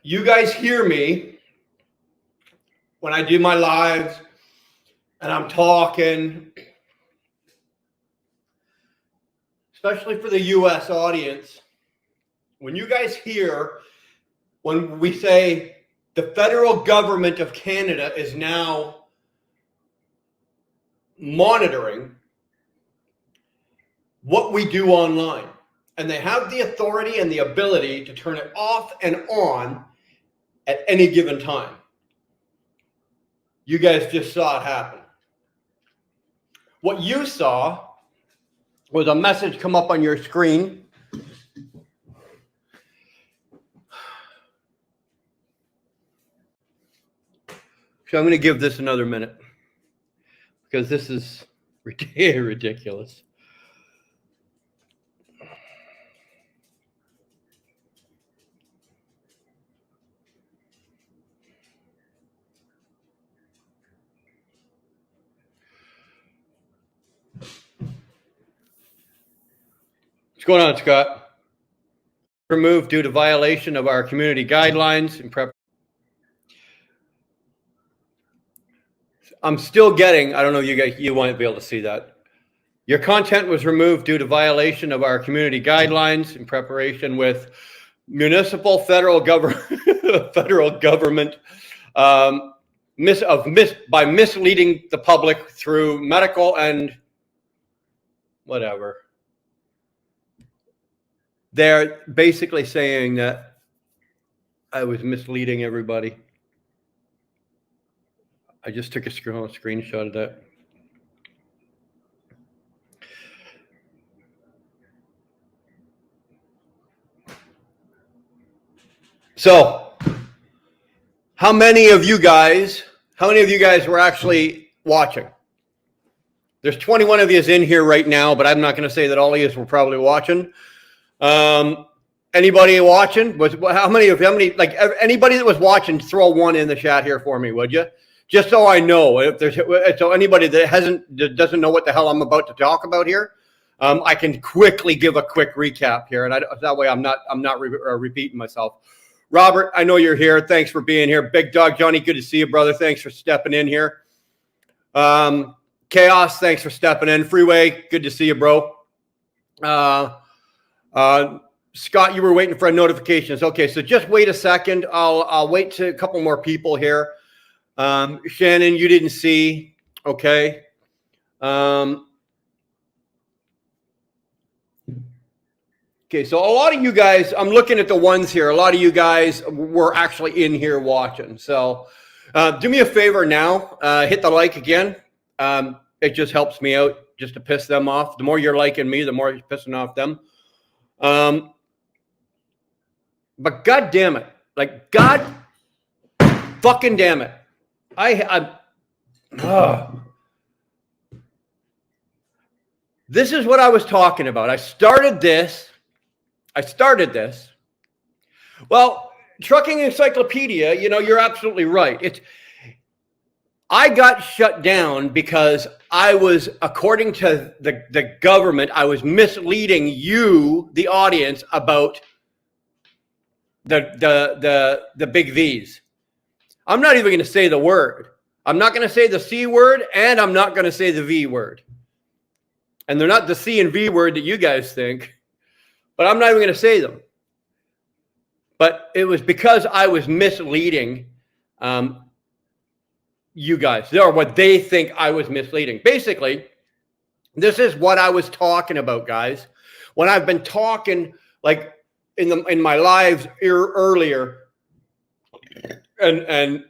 you guys hear me when I do my lives and I'm talking, especially for the US audience, when you guys hear when we say the federal government of Canada is now monitoring what we do online, and they have the authority and the ability to turn it off and on at any given time. You guys just saw it happen. What you saw was a message come up on your screen. So I'm going to give this another minute because this is ridiculous. What's going on, Scott? Removed due to violation of our community guidelines and prep. I'm still getting, I don't know, you won't be able to see that. Your content was removed due to violation of our community guidelines in preparation with municipal federal government by misleading the public through medical and whatever. They're basically saying that I was misleading everybody. I just took a screenshot of that. So, how many of you guys were actually watching? There's 21 of you in here right now, but I'm not going to say that all of you were probably watching. Anybody watching? Like anybody that was watching, throw one in the chat here for me, would you? Just so I know, so anybody that doesn't know what the hell I'm about to talk about here, I can quickly give a quick recap here, and that way I'm not repeating myself. Robert, I know you're here. Thanks for being here. Big Dog Johnny, good to see you, brother. Thanks for stepping in here. Chaos, thanks for stepping in. Freeway, good to see you, bro. Scott, you were waiting for notifications. Okay, so just wait a second. I'll wait to a couple more people here. Shannon, you didn't see. Okay. Okay, so a lot of you guys, I'm looking at the ones here. A lot of you guys were actually in here watching. So do me a favor now. Hit the like again. It just helps me out just to piss them off. The more you're liking me, the more you're pissing off them. But God damn it. Like, God fucking damn it. This is what I was talking about. I started this. Well, Trucking Encyclopedia, you're absolutely right. I got shut down because I was, according to the government, I was misleading you, the audience, about the big V's. I'm not even going to say the word. I'm not going to say the C word, and I'm not going to say the V word. And they're not the C and V word that you guys think, but I'm not even going to say them. But it was because I was misleading you guys, or what they think I was misleading. Basically, this is what I was talking about, guys. When I've been talking, like in my lives earlier, and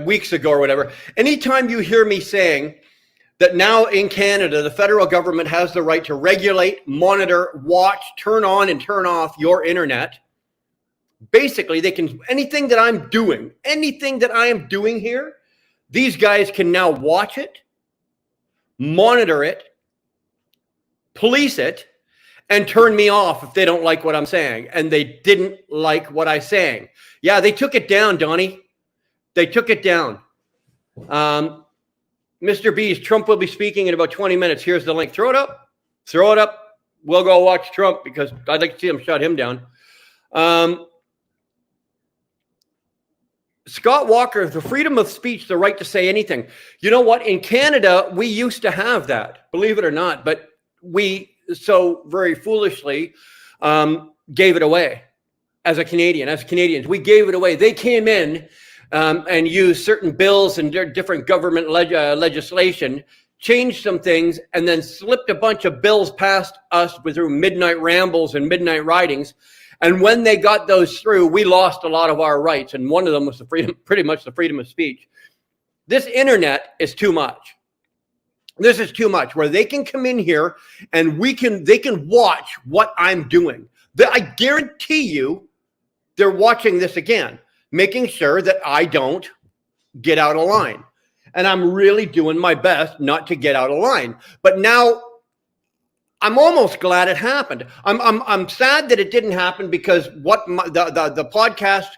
weeks ago or whatever, anytime you hear me saying that now in Canada, the federal government has the right to regulate, monitor, watch, turn on and turn off your internet. Basically, they can, anything that I am doing here, these guys can now watch it, monitor it, police it, and turn me off if they don't like what I'm saying. And they didn't like what I'm saying. Yeah, they took it down, Donnie. They took it down. Mr. B's, Trump will be speaking in about 20 minutes. Here's the link. Throw it up. Throw it up. We'll go watch Trump because I'd like to see him shut him down. Scott Walker, the freedom of speech, the right to say anything. You know what? In Canada, we used to have that, believe it or not, but we so very foolishly gave it away as Canadians. We gave it away. They came in and used certain bills and different government legislation, changed some things, and then slipped a bunch of bills past us through midnight rambles and midnight ridings. And when they got those through, we lost a lot of our rights. And one of them was pretty much the freedom of speech. This internet is too much. This is too much, where they can come in here and they can watch what I'm doing. I guarantee you they're watching this again, making sure that I don't get out of line. And I'm really doing my best not to get out of line. But now I'm almost glad it happened. I'm sad that it didn't happen, because what the podcast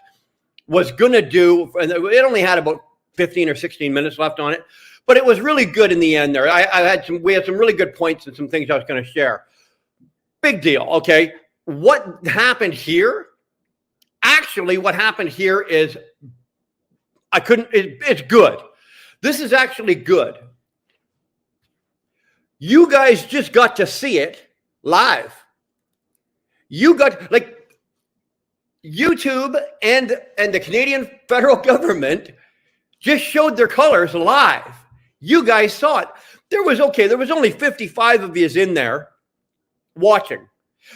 was going to do, and it only had about 15 or 16 minutes left on it, but it was really good in the end there. We had some really good points and some things I was going to share. Big deal. Okay. What happened here? Actually, what happened here is it's good. This is actually good. You guys just got to see it live. You got, like, YouTube and the Canadian federal government just showed their colors live. You guys saw it. There was only 55 of you in there watching,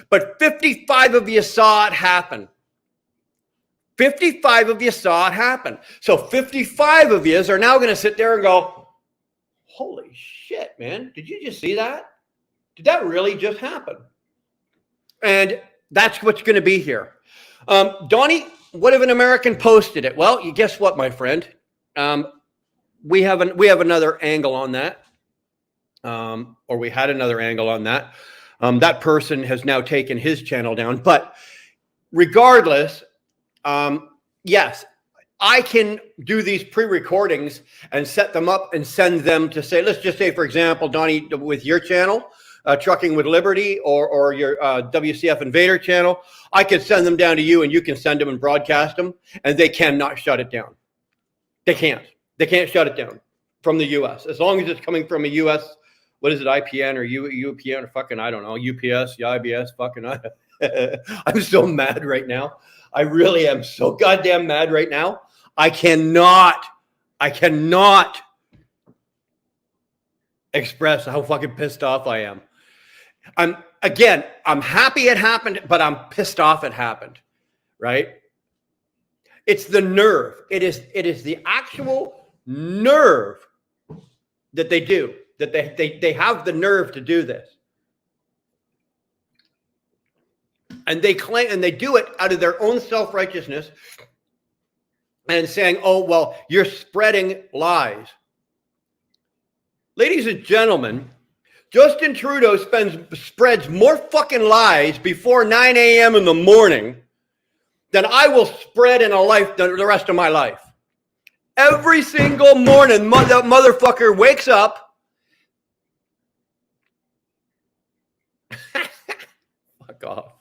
but 55 of you saw it happen. 55 of you saw it happen. So 55 of you are now going to sit there and go, holy shit, man. Did you just see that? Did that really just happen? And that's what's going to be here. Donnie, what if an American posted it? Well, you guess what, my friend? We have another angle on that. Or we had another angle on that. That person has now taken his channel down. But regardless, yes, I can do these pre-recordings and set them up and send them to, say, let's just say, for example, Donnie, with your channel, Trucking with Liberty, or your WCF Invader channel, I could send them down to you, and you can send them and broadcast them, and they cannot shut it down. They can't. They can't shut it down from the U.S. As long as it's coming from a U.S., what is it, IPN or UPN or fucking, I don't know, UPS, IBS, fucking, I'm so mad right now. I really am so goddamn mad right now. I cannot express how fucking pissed off I am. I'm happy it happened, but I'm pissed off it happened, right? It's the nerve. It is the actual nerve that they do, that they have the nerve to do this. And they claim, and they do it out of their own self-righteousness and saying, oh, well, you're spreading lies. Ladies and gentlemen, Justin Trudeau spreads more fucking lies before 9 a.m. in the morning than I will spread in the rest of my life. Every single morning, that motherfucker wakes up. Fuck off.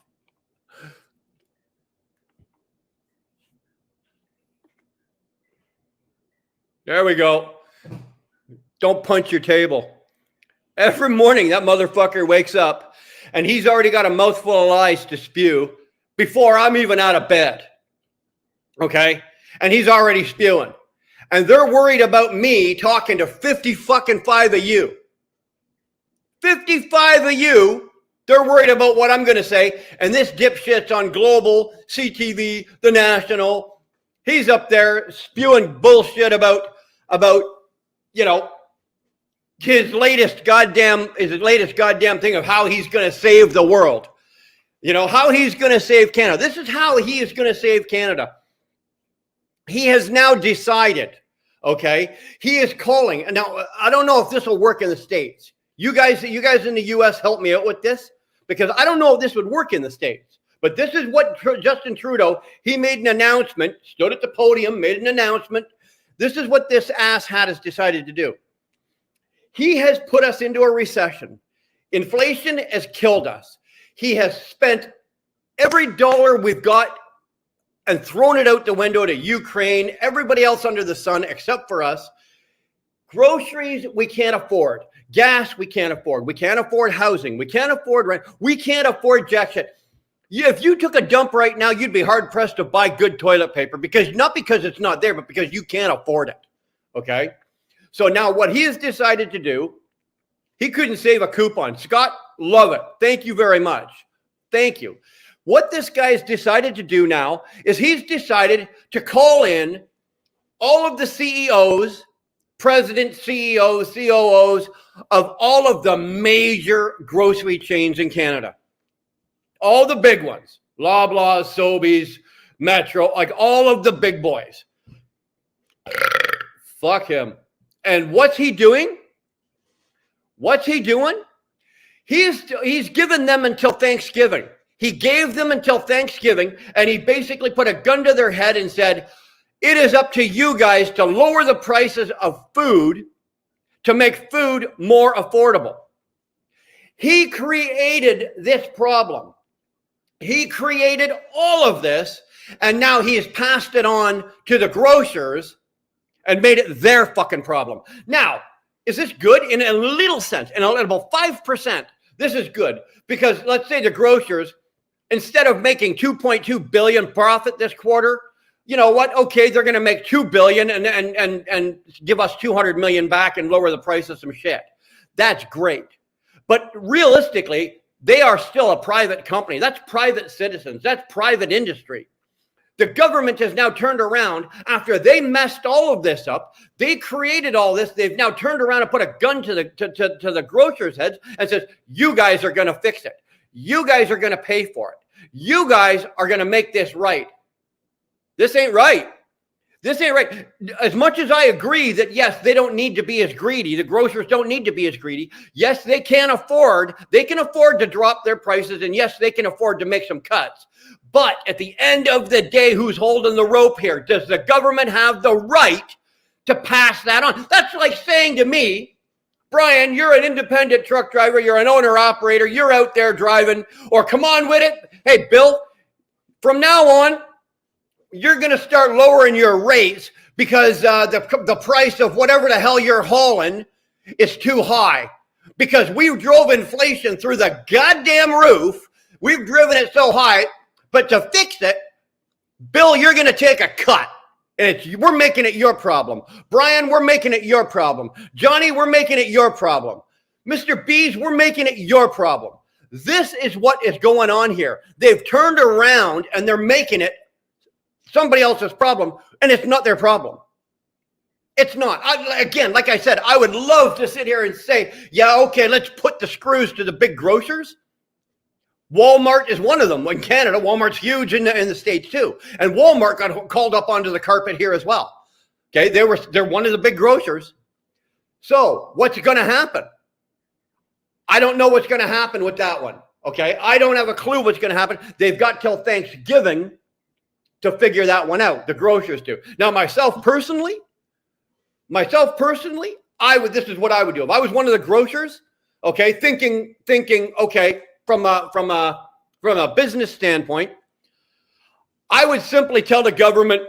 There we go. Don't punch your table. Every morning, that motherfucker wakes up, and he's already got a mouthful of lies to spew before I'm even out of bed. Okay? And he's already spewing. And they're worried about me talking to 55 of you. 55 of you, they're worried about what I'm going to say. And this dipshit's on Global, CTV, The National. He's up there spewing bullshit about his latest goddamn thing of how he's going to save the world. How he's going to save Canada. This is how he is going to save Canada. He has now decided, okay? He is calling. And now, I don't know if this will work in the States. You guys in the U.S. help me out with this, because I don't know if this would work in the States. But this is what Justin Trudeau, he made an announcement, stood at the podium, made an announcement. This is what this asshat has decided to do. He has put us into a recession. Inflation has killed us. He has spent every dollar we've got and thrown it out the window to Ukraine, everybody else under the sun except for us. Groceries, we can't afford. Gas, we can't afford. We can't afford housing. We can't afford rent. We can't afford jack shit. If you took a dump right now, you'd be hard pressed to buy good toilet paper, because not because it's not there, but because you can't afford it. Okay. So now what he has decided to do, he couldn't save a coupon. Scott, love it. Thank you very much. Thank you. What this guy has decided to do now is he's decided to call in all of the CEOs, presidents, CEOs, COOs of all of the major grocery chains in Canada. All the big ones, Loblaws, Sobeys, Metro, like all of the big boys. Fuck him. And what's he doing? What's he doing? He's given them until Thanksgiving. He gave them until Thanksgiving, and he basically put a gun to their head and said, it is up to you guys to lower the prices of food to make food more affordable. He created this problem. He created all of this, and now he has passed it on to the grocers and made it their fucking problem. Now, is this good? In a little sense, in about 5%, this is good, because let's say the grocers, instead of making 2.2 billion profit this quarter, you know what? Okay, they're going to make 2 billion and give us 200 million back and lower the price of some shit. That's great. But realistically, they are still a private company. That's private citizens. That's private industry. The government has now turned around after they messed all of this up. They created all this. They've now turned around and put a gun to the grocers' heads and says, you guys are going to fix it. You guys are going to pay for it. You guys are going to make this right. This ain't right. This ain't right. As much as I agree that, yes, they don't need to be as greedy. The grocers don't need to be as greedy. Yes, they can afford to drop their prices. And yes, they can afford to make some cuts. But at the end of the day, who's holding the rope here? Does the government have the right to pass that on? That's like saying to me, Brian, you're an independent truck driver. You're an owner operator. You're out there driving, or come on with it. Hey, Bill, from now on, you're going to start lowering your rates because the price of whatever the hell you're hauling is too high. Because we drove inflation through the goddamn roof. We've driven it so high. But to fix it, Bill, you're going to take a cut. And we're making it your problem. Brian, we're making it your problem. Johnny, we're making it your problem. Mr. Bees, we're making it your problem. This is what is going on here. They've turned around and they're making it somebody else's problem, and it's not their problem. It's not. Again, like I said, I would love to sit here and say, yeah, okay, let's put the screws to the big grocers. Walmart is one of them. In Canada, Walmart's huge in the States too. And Walmart got called up onto the carpet here as well. Okay, they're one of the big grocers. So what's going to happen? I don't know what's going to happen with that one. Okay, I don't have a clue what's going to happen. They've got till Thanksgiving to figure that one out. The grocers do. Now, myself personally, this is what I would do. If I was one of the grocers, okay, thinking, okay, from a business standpoint, I would simply tell the government,